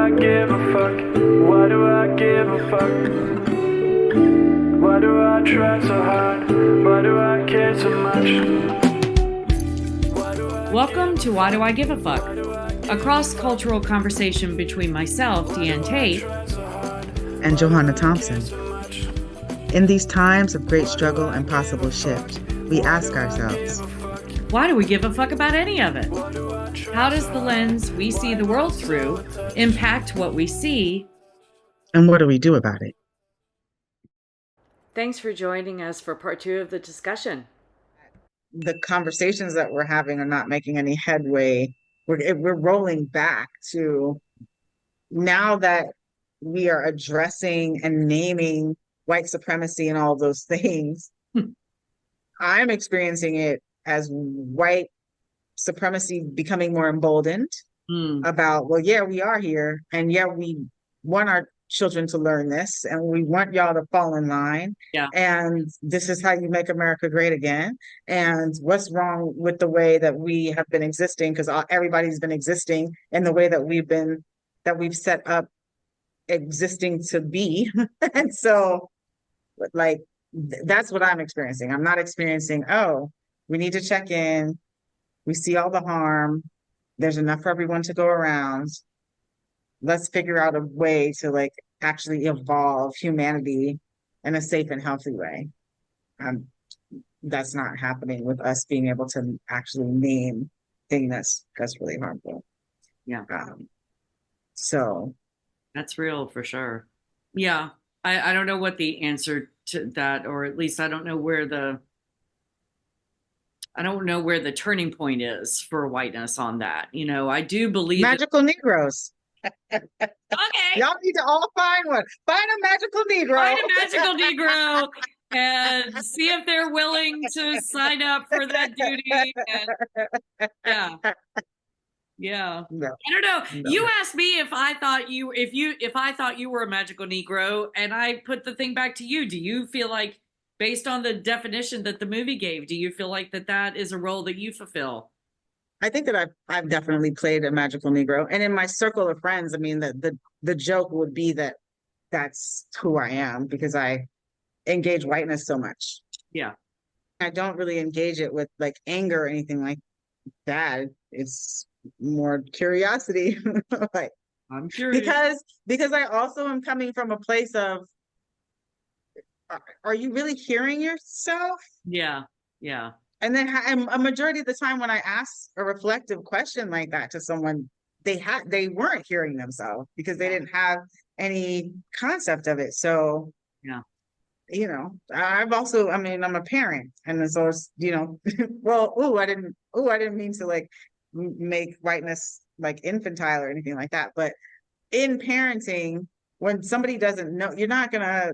I give a fuck? Why do I give a fuck? Why do I try so hard? Why do I care so much? Welcome to Why Do I Give a Fuck? A cross-cultural conversation between myself, Diane Tate, and Johanna Thompson. In these times of great struggle and possible shift, we ask ourselves, why do we give a fuck about any of it? How does the lens we see the world through impact what we see? And what do we do about it? Thanks for joining us for part 2 of the discussion. The conversations that we're having are not making any headway. We're rolling back to now that we are addressing and naming white supremacy and all those things. I'm experiencing it as white supremacy becoming more emboldened about, well, yeah, we are here. And yeah, we want our children to learn this and we want y'all to fall in line. Yeah. And this is how you make America great again. And what's wrong with the way that we have been existing? Because everybody's been existing in the way that we've set up existing to be. And so like that's what I'm experiencing. I'm not experiencing, oh, we need to check in. We see all the harm. There's enough for everyone to go around. Let's figure out a way to like actually evolve humanity in a safe and healthy way. That's not happening with us being able to actually name thing that's really harmful. Yeah. So that's real for sure. Yeah. I don't know what the answer to that, or at least I don't know where the turning point is for whiteness on that. You know, I do believe magical Negroes. Okay. Y'all need to all find one. Find a magical Negro. Find a magical Negro and see if they're willing to sign up for that duty. And, yeah. No. I don't know. No. You asked me if I thought you were a magical Negro, and I put the thing back to you. Do you feel like, based on the definition that the movie gave, do you feel like that is a role that you fulfill? I think that I've definitely played a magical Negro, and in my circle of friends, I mean, the joke would be that that's who I am because I engage whiteness so much. Yeah, I don't really engage it with like anger or anything like that. It's more curiosity, like I'm curious because I also am coming from a place of, are you really hearing yourself? Yeah, yeah. And then a majority of the time when I ask a reflective question like that to someone, they weren't hearing themselves because they didn't have any concept of it. So, yeah, you know, I'm a parent, and so it's, you know, well, I didn't mean to like make whiteness like infantile or anything like that. But in parenting, when somebody doesn't know, you're not gonna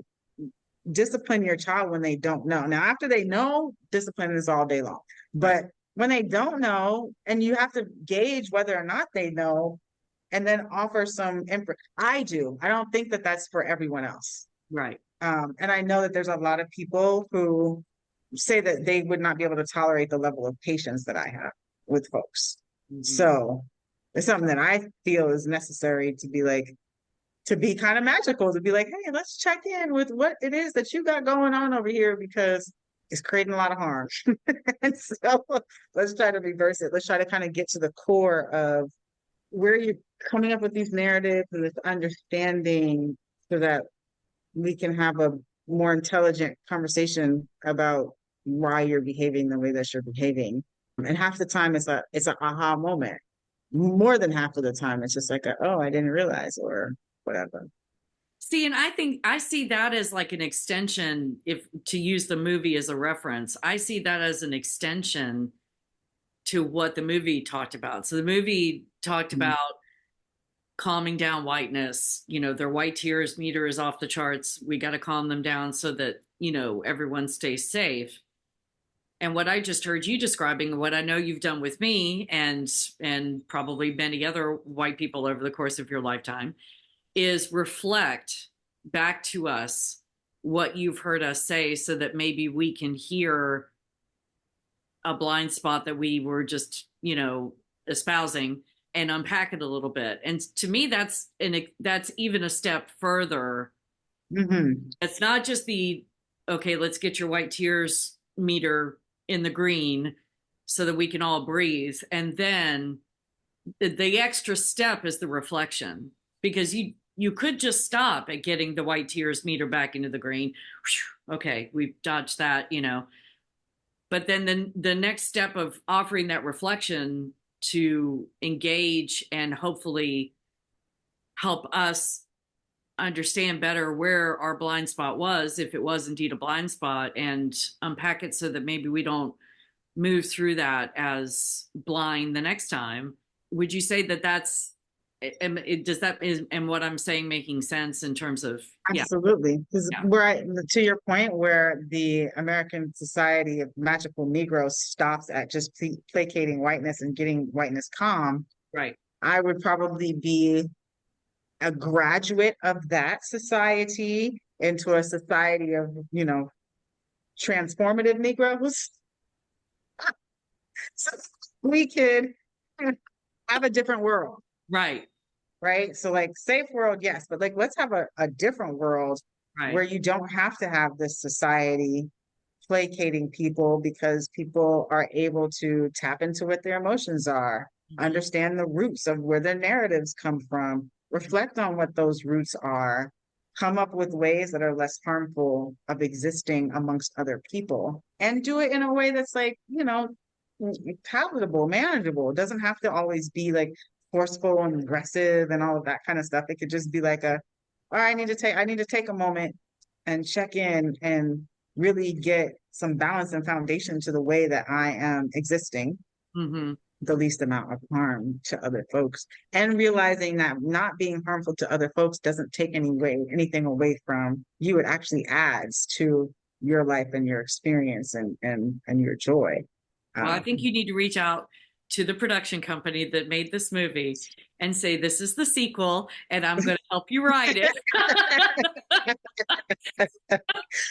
discipline your child when they don't know. Now, after they know, discipline is all day long. But when they don't know, and you have to gauge whether or not they know, and then offer some input. I don't think that that's for everyone else. Right. And I know that there's a lot of people who say that they would not be able to tolerate the level of patience that I have with folks. Mm-hmm. So it's something that I feel is necessary to be like, to be kind of magical, to be like, hey, let's check in with what it is that you got going on over here because it's creating a lot of harm. And so let's try to reverse it. Let's try to kind of get to the core of where you're coming up with these narratives and this understanding so that we can have a more intelligent conversation about why you're behaving the way that you're behaving. And half the time it's an aha moment. More than half of the time, it's just like, oh, I didn't realize, or whatever. See, and I think I see that as like an extension, if to use the movie as a reference, I see that as an extension to what the movie talked about. So the movie talked about calming down whiteness. You know, their white tears meter is off the charts. We got to calm them down so that, you know, everyone stays safe. And what I just heard you describing, what I know you've done with me and probably many other white people over the course of your lifetime, is reflect back to us what you've heard us say so that maybe we can hear a blind spot that we were just, you know, espousing and unpack it a little bit. And to me, that's even a step further. Mm-hmm. It's not just okay, let's get your white tears meter in the green so that we can all breathe. And then the extra step is the reflection, because you could just stop at getting the white tears meter back into the green. Okay, we've dodged that, but then the next step of offering that reflection to engage and hopefully help us understand better where our blind spot was, if it was indeed a blind spot, and unpack it so that maybe we don't move through that as blind the next time. Would you say that that's, and what I'm saying making sense in terms of, yeah. Absolutely. Because Yeah. to your point, where the American Society of Magical Negroes stops at just placating whiteness and getting whiteness calm, Right. I would probably be a graduate of that society into a society of, transformative Negroes. So we could have a different world, Right. right? So like safe world, yes, but like let's have a different world where Right. you don't have to have this society placating people, because people are able to tap into what their emotions are, Mhm. understand the roots of where their narratives come from, reflect on what those roots are, come up with ways that are less harmful of existing amongst other people, and do it in a way that's like, palatable, manageable. It doesn't have to always be like forceful and aggressive and all of that kind of stuff. It could just be like I need to take a moment and check in and really get some balance and foundation to the way that I am existing, Mm-hmm. the least amount of harm to other folks, and realizing that not being harmful to other folks doesn't take anything away from you. It actually adds to your life and your experience and your joy. Well, I think Um, you need to reach out to the production company that made this movie and say, this is the sequel, and I'm going to help you write it.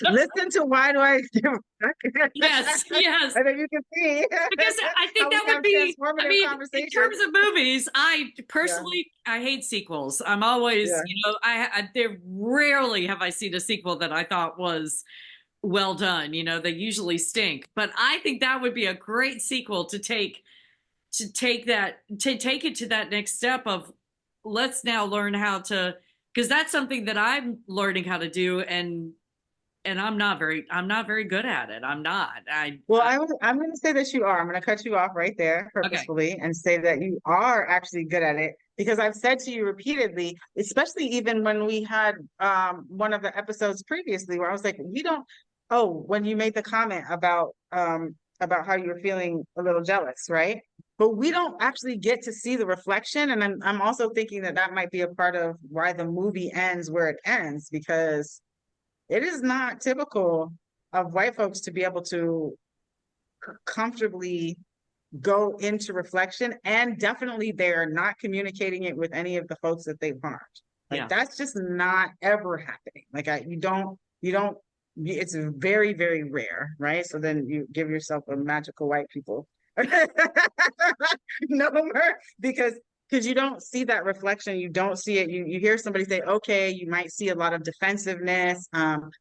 listen to Why Do I Give a Fuck? Yes, yes. And then you can see Because I think how we that would have be, I transformative mean, in terms conversations. of movies, I Yeah, personally, I hate sequels. I'm always, yeah. there rarely have I seen a sequel that I thought was well done. They usually stink. But I think that would be a great sequel to take it to that next step of, let's now learn how to, because that's something that I'm learning how to do, and I'm not very good at it. I'm not. Well, I'm going to say that you are. I'm going to cut you off right there Okay. purposefully and say that you are actually good at it, because I've said to you repeatedly, especially even when we had one of the episodes previously where I was like, we don't. Oh, when you made the comment about how you were feeling a little jealous, right? But we don't actually get to see the reflection, and I'm also thinking that that might be a part of why the movie ends where it ends, because it is not typical of white folks to be able to comfortably go into reflection, and definitely they're not communicating it with any of the folks that they've harmed. Like Yeah. that's just not ever happening. Like you don't it's very, very rare, right? So then you give yourself a magical white people number, because you don't see that reflection, you don't see it. You hear somebody say, okay, you might see a lot of defensiveness,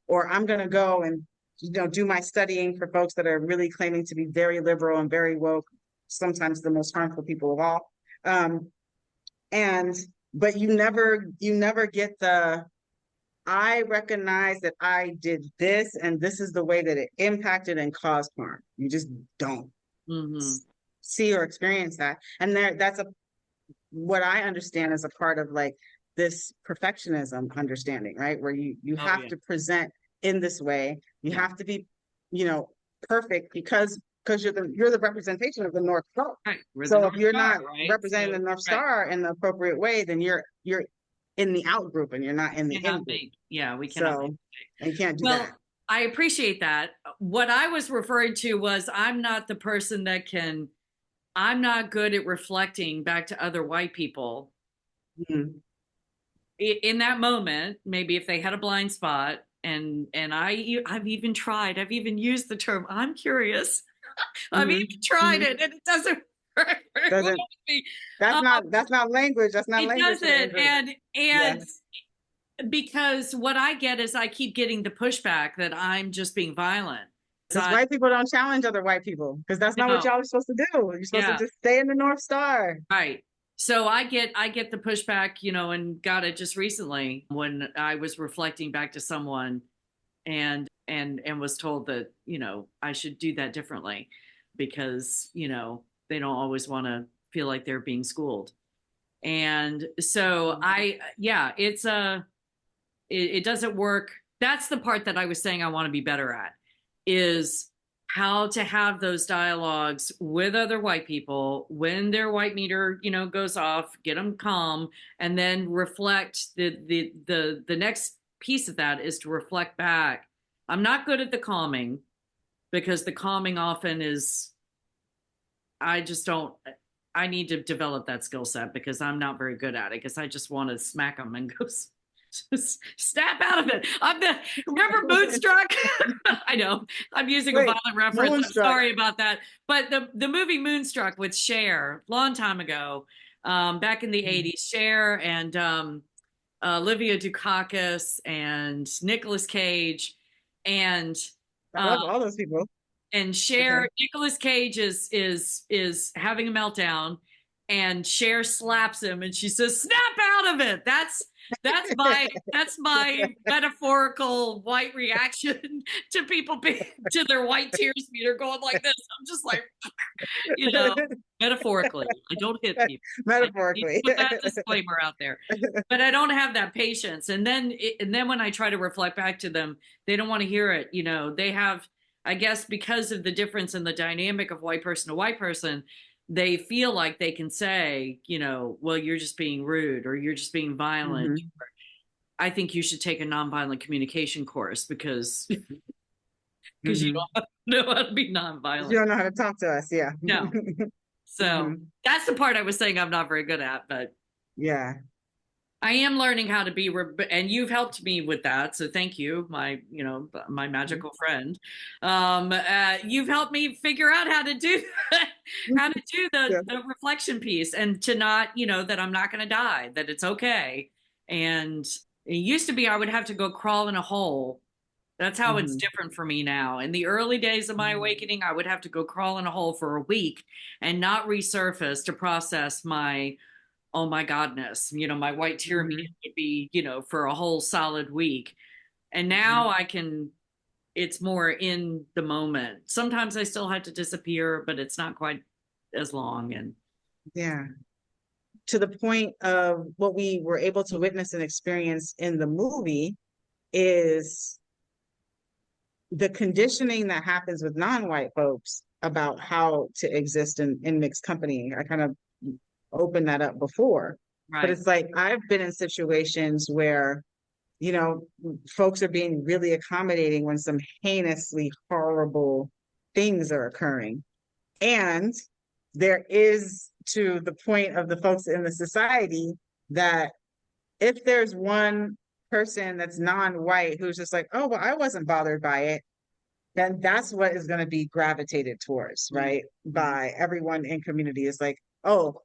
or I'm gonna go and do my studying for folks that are really claiming to be very liberal and very woke, sometimes the most harmful people of all. And but you never get the, I recognize that I did this and this is the way that it impacted and caused harm. You just don't Mm-hmm. see or experience that. And that's what I understand as a part of like this perfectionism understanding, right? Where you Oh have yeah. to present in this way. You Yeah. have to be, perfect, because you're the representation of the North Star. Right. We're the So if North you're Star, not right? representing So the North right. Star in the appropriate way, then you're in the out group and you're not in the in group. We cannot make So you can't do that. Well, I appreciate that. What I was referring to was, I'm not the person I'm not good at reflecting back to other white people Mhm. in that moment. Maybe if they had a blind spot, and I've even used the term, I'm curious. I've Mhm. even tried Mhm. it, and it doesn't. Doesn't, that's not language. That's not It language to the doesn't, group. and Yeah. because what I get is I keep getting the pushback that I'm just being violent. Because white people don't challenge other white people, because that's not what No. y'all are supposed to do. You're supposed to Yeah. just stay in the North Star. Right. So I get the pushback, and got it just recently when I was reflecting back to someone and was told that, I should do that differently because, they don't always want to feel like they're being schooled. And so it doesn't work. That's the part that I was saying I want to be better at, is how to have those dialogues with other white people when their white meter, goes off, get them calm, and then reflect. The next piece of that is to reflect back. I'm not good at the calming, because the calming often is, I just don't, I need to develop that skill set because I'm not very good at it, because I just want to smack them and go just snap out of it. Remember Moonstruck? I know I'm using a violent reference. Moonstruck. I'm sorry about that. But the movie Moonstruck with Cher, long time ago, back in the 80s, Cher and Olivia Dukakis and Nicolas Cage and I love all those people. and Cher, Okay. Nicolas Cage is having a meltdown, and Cher slaps him, and she says, "Snap out of it." That's my metaphorical white reaction to people to their white tears meter going like this. I'm just like, metaphorically. I don't hit people. Metaphorically. Put that disclaimer out there. But I don't have that patience. And then when I try to reflect back to them, they don't want to hear it. They have, I guess, because of the difference in the dynamic of white person to white person, they feel like they can say, well, you're just being rude or you're just being violent. Mm-hmm. I think you should take a nonviolent communication course because you don't know how to be nonviolent. You don't know how to talk to us. Yeah. No. So that's the part I was saying I'm not very good at, but yeah, I am learning how to be, and you've helped me with that. So thank you, my magical friend. You've helped me figure out how to do the reflection piece, and to not, that I'm not going to die, that it's okay. And it used to be I would have to go crawl in a hole. That's how it's different for me now. In the early days of my awakening, I would have to go crawl in a hole for a week and not resurface to process my, oh my godness, my white tear meter would be, for a whole solid week. And now it's more in the moment. Sometimes I still have to disappear, but it's not quite as long. And yeah, to the point of what we were able to witness and experience in the movie is the conditioning that happens with non-white folks about how to exist in mixed company. I kind of opened that up before, right. But it's like, I've been in situations where, folks are being really accommodating when some heinously horrible things are occurring. And there is, to the point of the folks in the society, that if there's one person that's non-white who's just like, oh, well, I wasn't bothered by it, then that's what is going to be gravitated towards, right? By everyone in community. Is like, oh,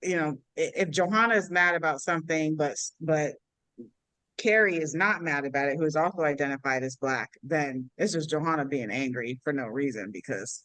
if Johanna is mad about something, but Carrie is not mad about it, who is also identified as Black, then it's just Johanna being angry for no reason because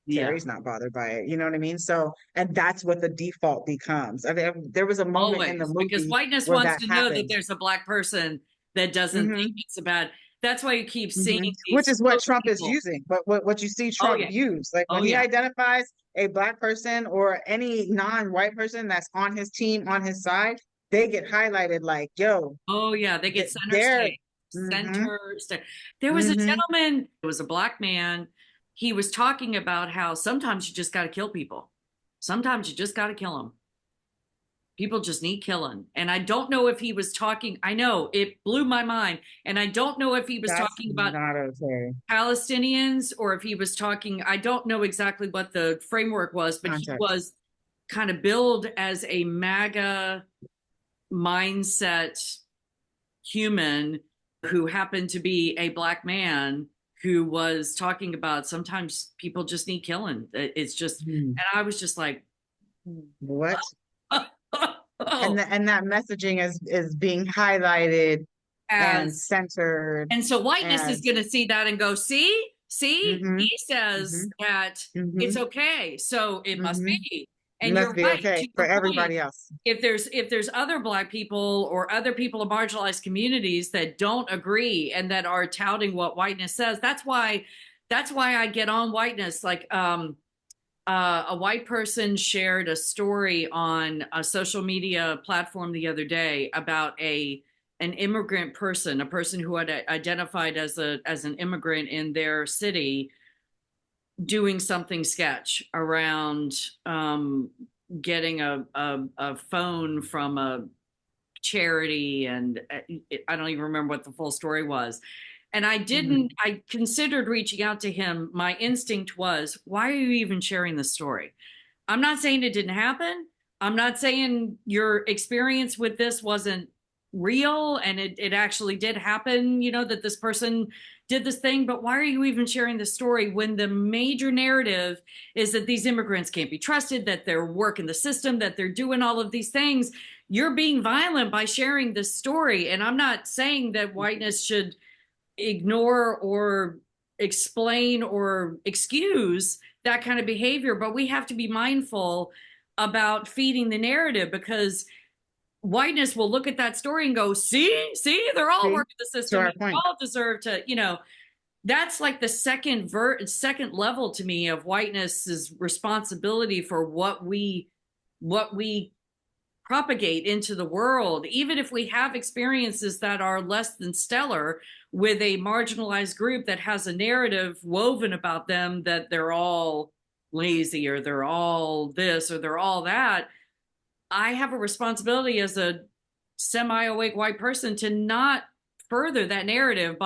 Carrie's not bothered by it. You know what I mean? So, and that's what the default becomes. I mean, there was a moment in the movie because whiteness wants to know that there's a Black person that doesn't think it's bad. That's why you keep seeing which is what Trump is using. But what you see Trump use, like when he identifies a Black person or any non-white person that's on his team, on his side, they get highlighted like, yo. Oh yeah, they get center stage. Center stage. There was a gentleman, it was a Black man. He was talking about how sometimes you just got to kill people. Sometimes you just got to kill them. People just need killing. And I don't know if he was talking, I know it blew my mind. And I don't know if he was talking about Palestinians or if he was talking, I don't know exactly what the framework was, but he was kind of billed as a MAGA mindset human who happened to be a Black man who was talking about sometimes people just need killing. It's just, and I was just like, What? oh, And that messaging is being highlighted and as centered and so whiteness is and going to see that and go, see, mm-hmm, he says mm-hmm, that it's mm-hmm, okay, so it must mm-hmm. be. It And must you're be right okay to for your point. everybody else. If there's other Black people or other people of marginalized communities that don't agree and that are touting what whiteness says, that's why I get on whiteness. Like a white person shared a story on a social media platform the other day about an immigrant person, a person who had identified as an immigrant in their city, doing something sketch around getting a phone from a charity, and I don't even remember what the full story was. And Mhm. I considered reaching out to him. My instinct was, why are you even sharing this story? I'm not saying it didn't happen. I'm not saying your experience with this wasn't real and it actually did happen, that this person did this thing, but why are you even sharing the story when the major narrative is that these immigrants can't be trusted, that they're working the system, that they're doing all of these things? You're being violent by sharing this story. And I'm not saying that whiteness should ignore or explain or excuse that kind of behavior, but we have to be mindful about feeding the narrative, because whiteness will look at that story and go, see, they're all See, working the to system our and they point. all deserve to, that's like the second level to me of whiteness's responsibility for what we propagate into the world, even if we have experiences that are less than stellar with a marginalized group that has a narrative woven about them that they're all lazy or they're all this or they're all that. I have a responsibility as a semi-awake white person to not further that narrative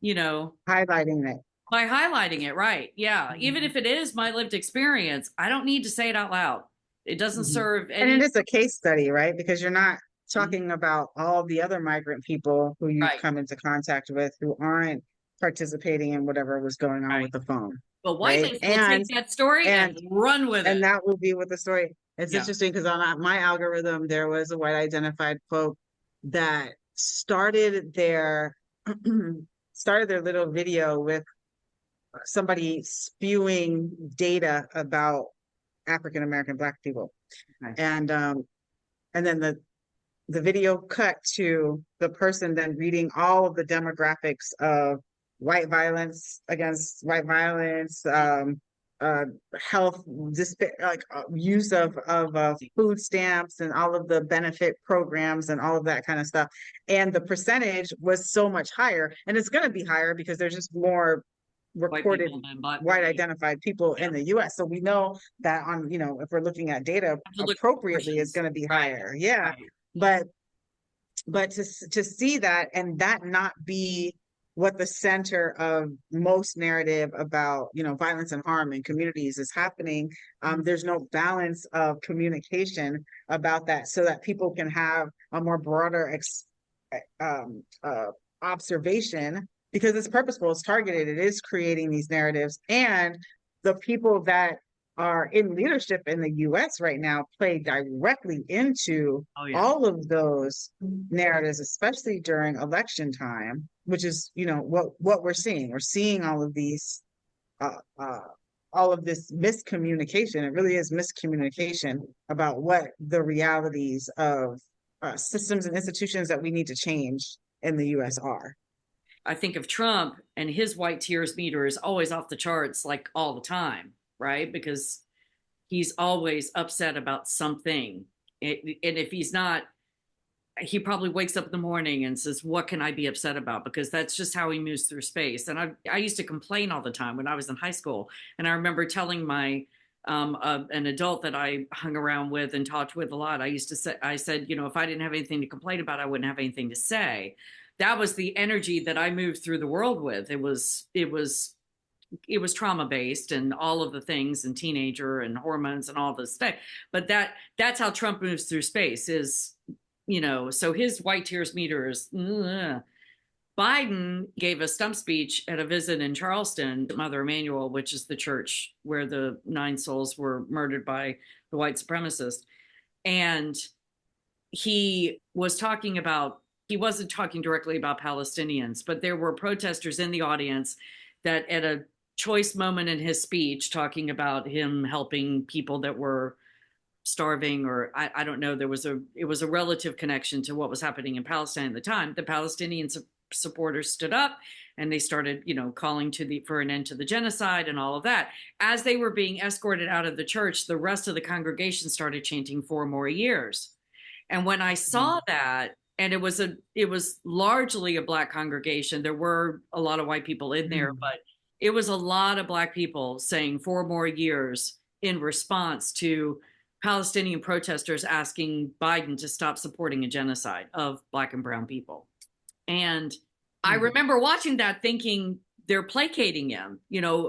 you know, Highlighting it. by highlighting it, right? Yeah. Even Mhm. if it is my lived experience, I don't need to say it out loud. It doesn't Mhm. serve And it any. is a case study, right? Because you're not Mhm. talking about all the other migrant people who you've Right, come into contact with who aren't participating in whatever was going on right. with the phone, But right? whiteness will take that story and And run with and it. that will be what the story. It's Yeah. interesting because on my algorithm there was a white identified folk that started their little video with somebody spewing data about African American Black people. Okay. And then the video cut to the person then reading all of the demographics of white violence against white violence, uh, health, use of food stamps and all of the benefit programs and all of that kind of stuff. And the percentage was so much higher, and it's going to be higher because there's just more White recorded people and black white people. identified people Yeah. in the US. So we know that if we're looking at data Have to look at appropriately, it's proportions. going to be Right. higher. Yeah. Right. But to see that and that not be what the center of most narrative about violence and harm in communities is happening, there's no balance of communication about that so that people can have a more broader um, uh, observation, because it's purposeful, it's targeted, it is creating these narratives. And the people that are in leadership in the US right now play directly into Oh yeah. all of those narratives, especially during election time, which is what we're seeing. We're seeing uh, uh, all of this miscommunication. It really is miscommunication about what the realities of systems and institutions that we need to change in the US are. I think of Trump, and his white tears meter is always off the charts, like all the time, right? Because he's always upset about something. And if he's not, he probably wakes up in the morning and says, what can I be upset about? Because that's just how he moves through space. And I used to complain all the time when I was in high school. And I remember telling an adult that I hung around with and talked with a lot, I said, if I didn't have anything to complain about, I wouldn't have anything to say. That was the energy that I moved through the world with. It was trauma based and all of the things, and teenager and hormones and all this stuff. But that's how Trump moves through space is, so his white tears meter is, Biden gave a stump speech at a visit in Charleston, Mother Emanuel, which is the church where the 9 souls were murdered by the white supremacists. And he was talking about, he wasn't talking directly about Palestinians, but there were protesters in the audience that at a choice moment in his speech, talking about him helping people that were starving, or I don't know, it was a relative connection to what was happening in Palestine at the time. The Palestinian supporters stood up and they started, calling for an end to the genocide and all of that. As they were being escorted out of the church, the rest of the congregation started chanting 4 more years. And when I saw that, and it was largely a Black congregation, there were a lot of white people in there, but it was a lot of Black people saying 4 more years in response to Palestinian protesters asking Biden to stop supporting a genocide of Black and brown people. And I remember watching that thinking, they're placating him.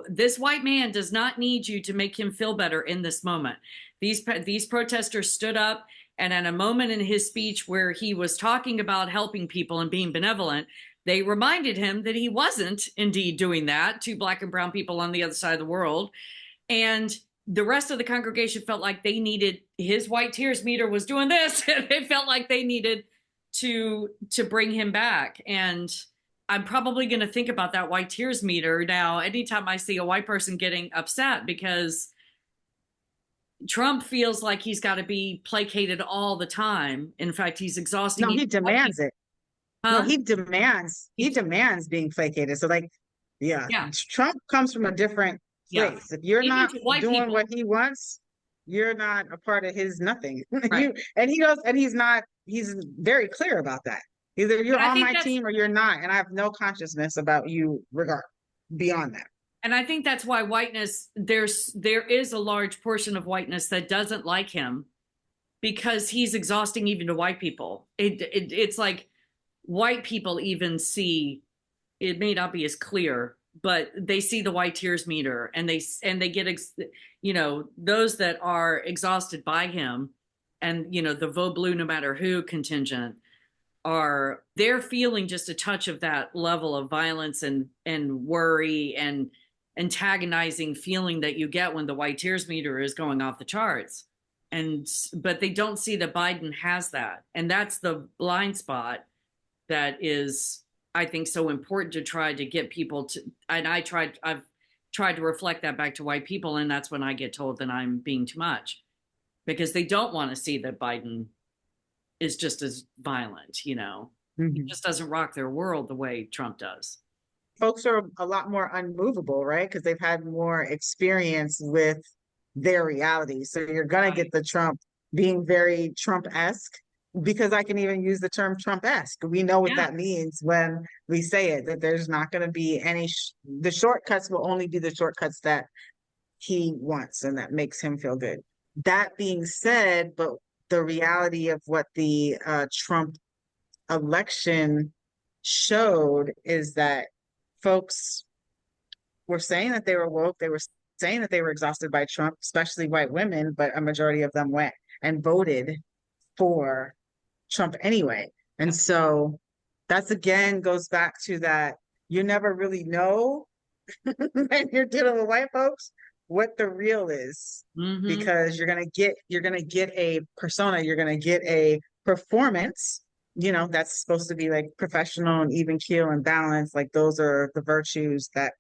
This white man does not need you to make him feel better in this moment. These protesters stood up, and at a moment in his speech where he was talking about helping people and being benevolent, they reminded him that he wasn't indeed doing that to Black and brown people on the other side of the world. And the rest of the congregation felt like they needed, his white tears meter was doing this, and they felt like they needed to bring him back. And I'm probably going to think about that white tears meter now anytime I see a white person getting upset, because Trump feels like he's got to be placated all the time. In fact, he's exhausting. No, he demands it. Huh? No, he demands being placated. So yeah, Trump comes from a different place. If you're not doing what he wants, you're not a part of his nothing. Right. He's very clear about that. Either you're on my team or you're not. And I have no consciousness about you beyond that. And I think that's why whiteness, there is a large portion of whiteness that doesn't like him, because he's exhausting even to white people. It's like white people even see, it may not be as clear, but they see the white tears meter, and they get, those that are exhausted by him, and, the vote blue no matter who contingent, they're feeling just a touch of that level of violence and worry and antagonizing feeling that you get when the white tears meter is going off the charts. But they don't see that Biden has that. And that's the blind spot that is, I think, so important to try to get people to, and I've tried to reflect that back to white people. And that's when I get told that I'm being too much, because they don't want to see that Biden is just as violent, He just doesn't rock their world the way Trump does. Folks are a lot more unmovable, right? Because they've had more experience with their reality. So you're going to get the Trump being very Trump-esque, because I can even use the term Trump-esque. We know what that means when we say it, that there's not going to be any, the shortcuts will only be the shortcuts that he wants and that makes him feel good. That being said, but the reality of what the Trump election showed is that folks were saying that they were woke. They were saying that they were exhausted by Trump, especially white women, but a majority of them went and voted for Trump anyway. And so that's, again, goes back to that you never really know when you're dealing with white folks what the real is, because you're gonna get a persona, you're gonna get a performance, that's supposed to be like professional and even keel and balance. Like those are the virtues that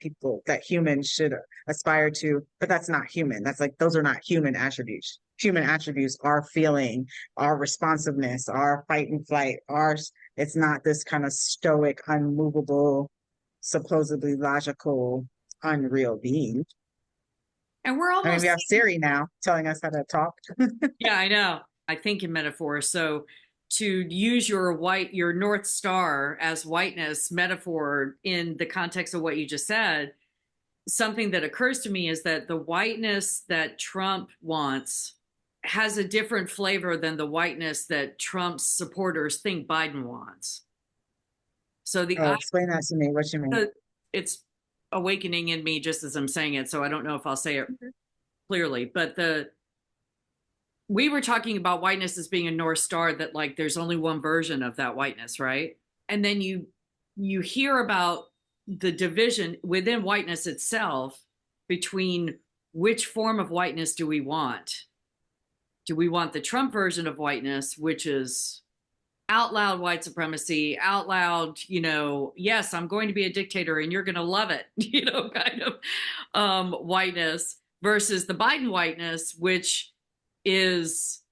humans should aspire to, but that's not human. That's like, those are not human attributes. Human attributes are feeling, our responsiveness, our fight and flight, it's not this kind of stoic, unmovable, supposedly logical, unreal being. And we're almost, we have Siri now telling us how to talk. Yeah, I know. I think in metaphor. So to use your North Star as whiteness metaphor in the context of what you just said, something that occurs to me is that the whiteness that Trump wants has a different flavor than the whiteness that Trump's supporters think Biden wants. So explain that to me. What you mean? It's awakening in me just as I'm saying it, so I don't know if I'll say it clearly, but we were talking about whiteness as being a North Star, that like there's only one version of that whiteness, right? And then you you hear about the division within whiteness itself between which form of whiteness do we want? Do we want the Trump version of whiteness, which is out loud white supremacy, out loud, yes, I'm going to be a dictator and you're going to love it, kind of whiteness, versus the Biden whiteness, which is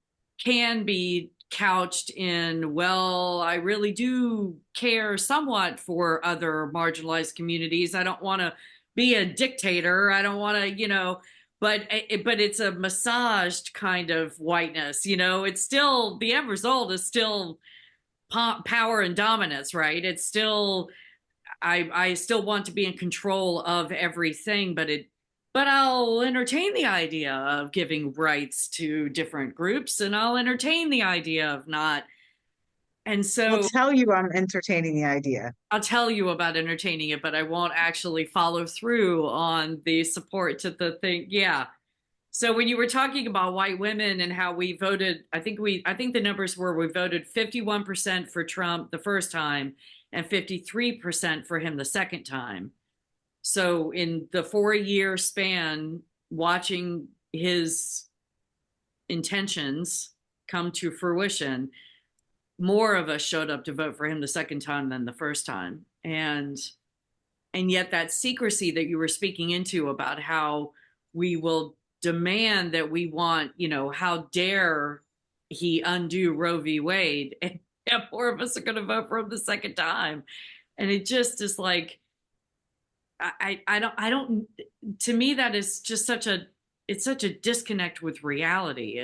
can be couched in, well, I really do care somewhat for other marginalized communities. I don't want to be a dictator. I don't want to, but it's a massaged kind of whiteness. It's still, the end result is still power and dominance, right? It's still, I still want to be in control of everything, but I'll entertain the idea of giving rights to different groups, and I'll entertain the idea of not. And I'll so tell you I'm entertaining the idea. I'll tell you about entertaining it, but I won't actually follow through on the support to the thing. Yeah. So when you were talking about white women and how we voted, I think the numbers were, we voted 51% for Trump the first time and 53% for him the second time. So in the 4-year span, watching his intentions come to fruition, more of us showed up to vote for him the second time than the first time. And yet that secrecy that you were speaking into about how we will demand that we want, how dare he undo Roe v. Wade, and more of us are going to vote for him the second time. And it just is like, I don't, to me, that is just it's such a disconnect with reality.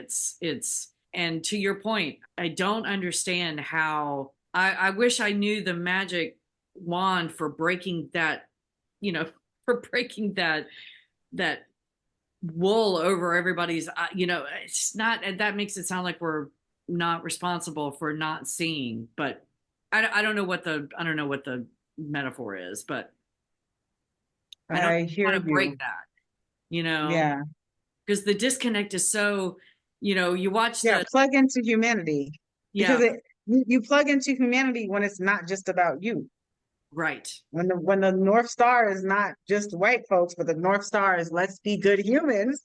And to your point, I don't understand how, I wish I knew the magic wand for breaking that, for breaking that wool over everybody's, it's not, and that makes it sound like we're not responsible for not seeing, but I don't know what the metaphor is, but I hear want to you. break that, Yeah. because the disconnect is so, you watch plug into humanity. Yeah. Because you plug into humanity when it's not just about you. Right. When the North Star is not just white folks, but the North Star is let's be good humans,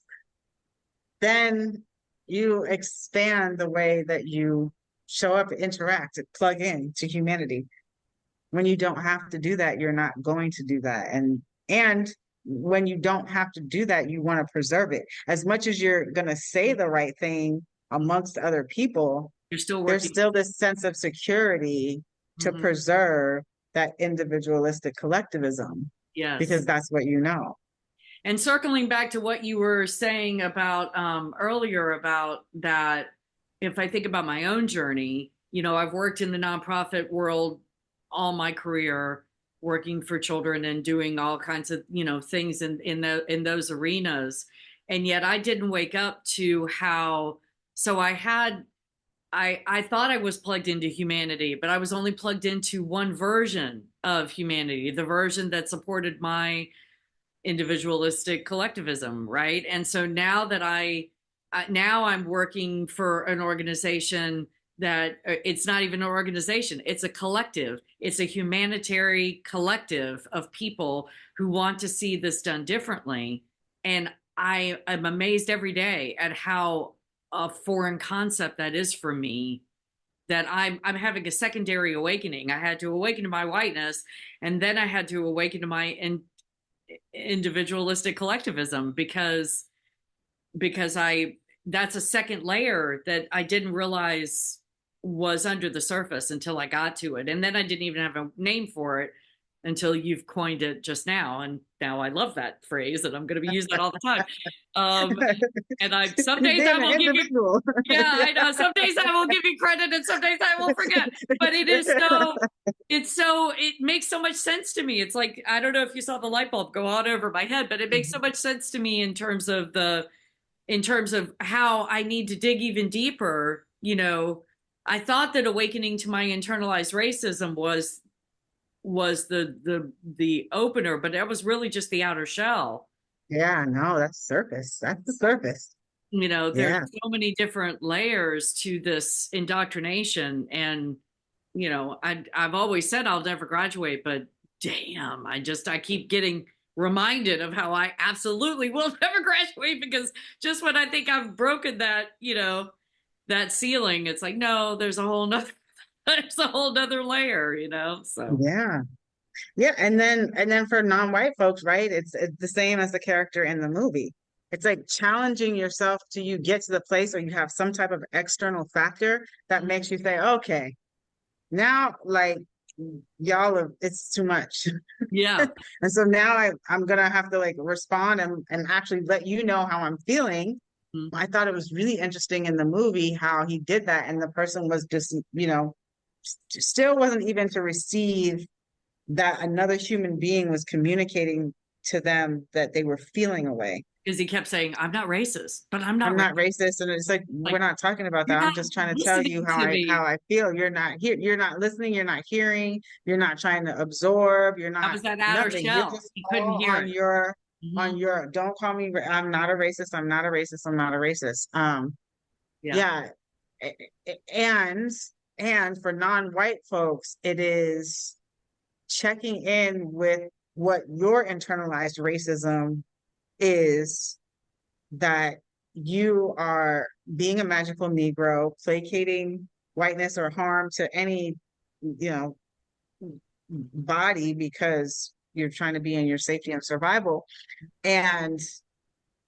then you expand the way that you show up, interact, plug in to humanity. When you don't have to do that, you're not going to do that. And when you don't have to do that, you want to preserve it. As much as you're going to say the right thing amongst other people, You're still working. there's still this sense of security to preserve that individualistic collectivism. Yes. Because that's what you know. And circling back to what you were saying about earlier about that, if I think about my own journey, I've worked in the nonprofit world all my career, working for children and doing all kinds of, things in those arenas. And yet I didn't wake up to how, so I thought I was plugged into humanity, but I was only plugged into one version of humanity, the version that supported my individualistic collectivism, right? And so now that now I'm working for an organization that it's not even an organization, it's a collective. It's a humanitarian collective of people who want to see this done differently. And I am amazed every day at how a foreign concept that is for me, that I'm having a secondary awakening. I had to awaken to my whiteness, and then I had to awaken to my individualistic collectivism because that's a second layer that I didn't realize was under the surface until I got to it. And then I didn't even have a name for it until you've coined it just now. And now I love that phrase, and I'm going to be using that all the time. And some days I will give you, I know. Some days I will give you credit, and some days I will forget. But it makes so much sense to me. It's like, I don't know if you saw the light bulb go on over my head, but it makes so much sense to me in terms of how I need to dig even deeper. I thought that awakening to my internalized racism was the opener, but that was really just the outer shell. Yeah, no, that's surface. That's the surface. There's so many different layers to this indoctrination, and you know, I've always said I'll never graduate, but damn, I keep getting reminded of how I absolutely will never graduate, because just when I think I've broken that, you know, that ceiling, it's like, no, there's a whole nother there's a whole nother layer, you know. So Yeah. Yeah, and then for non-white folks, right? It's the same as the character in the movie. It's like challenging yourself till you get to the place where you have some type of external factor that makes you say, okay, now like y'all are, it's too much. yeah. And so now I'm gonna have to like respond and actually let you know how I'm feeling. Mhm. I thought it was really interesting in the movie how he did that, and the person was just, you know, still wasn't even to receive that another human being was communicating to them that they were feeling a way. Because he kept saying, I'm not racist, but I'm not I'm not racist. racist, and it's like we're Like, not talking about you're that. I'm not just trying to tell you listening to how me. I feel. You're not here. You're not listening. You're not hearing. You're not trying to absorb. You're That not was that outer nothing. You're shell. just He couldn't all hear it. on Mhm. your. Don't call me. I'm not a racist. I'm not a racist. I'm not a racist. Yeah. Yeah, and for non-white folks, it is checking in with what your internalized racism is, that you are being a magical Negro, placating whiteness or harm to any, you know, body because you're trying to be in your safety and survival, and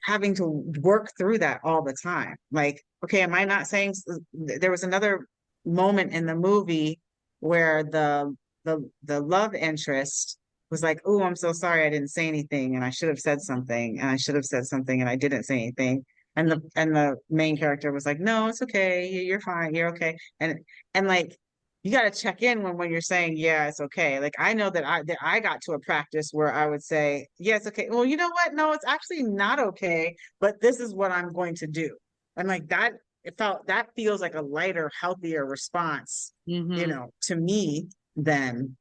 having to work through that all the time. Like, okay, am I not saying there was another moment in the movie where the love interest was like, oh, I'm so sorry I didn't say anything and I should have said something and I should have said something and I didn't say anything. And the main character was like, no, it's okay. You're fine. You're okay. And like you got to check in when you're saying, yeah, it's okay. Like I know that I got to a practice where I would say, yeah, it's okay. Well, you know what? No, it's actually not okay, but this is what I'm going to do. And like that, that feels like a lighter, healthier response, you Hmm. know, to me than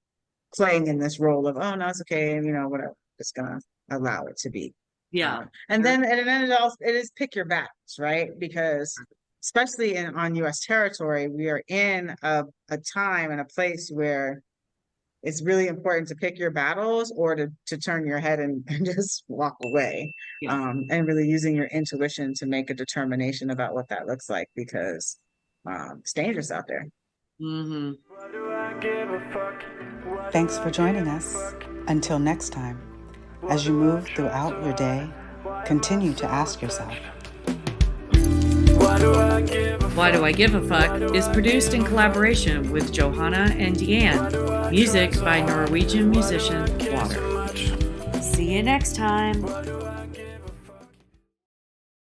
playing in this role of, oh no, it's okay, and you know, whatever. Just gonna allow it to be. Yeah. And then it is pick your battles, right? Because especially on U.S. territory, we are in a time and a place where it's really important to pick your battles or to turn your head and just walk away. Yeah. And really using your intuition to make a determination about what that looks like, because it's dangerous out there. Hmm. Why do I give a fuck? Why do Thanks for I joining give a us. fuck? Until next time, Why as you do I move try throughout so your day, hard? continue to ask yourself, Why do I give a Why Do I Give a Fuck Why do is I produced in give a collaboration with Johanna and Deanne. Music by Norwegian musician Water. See you next time.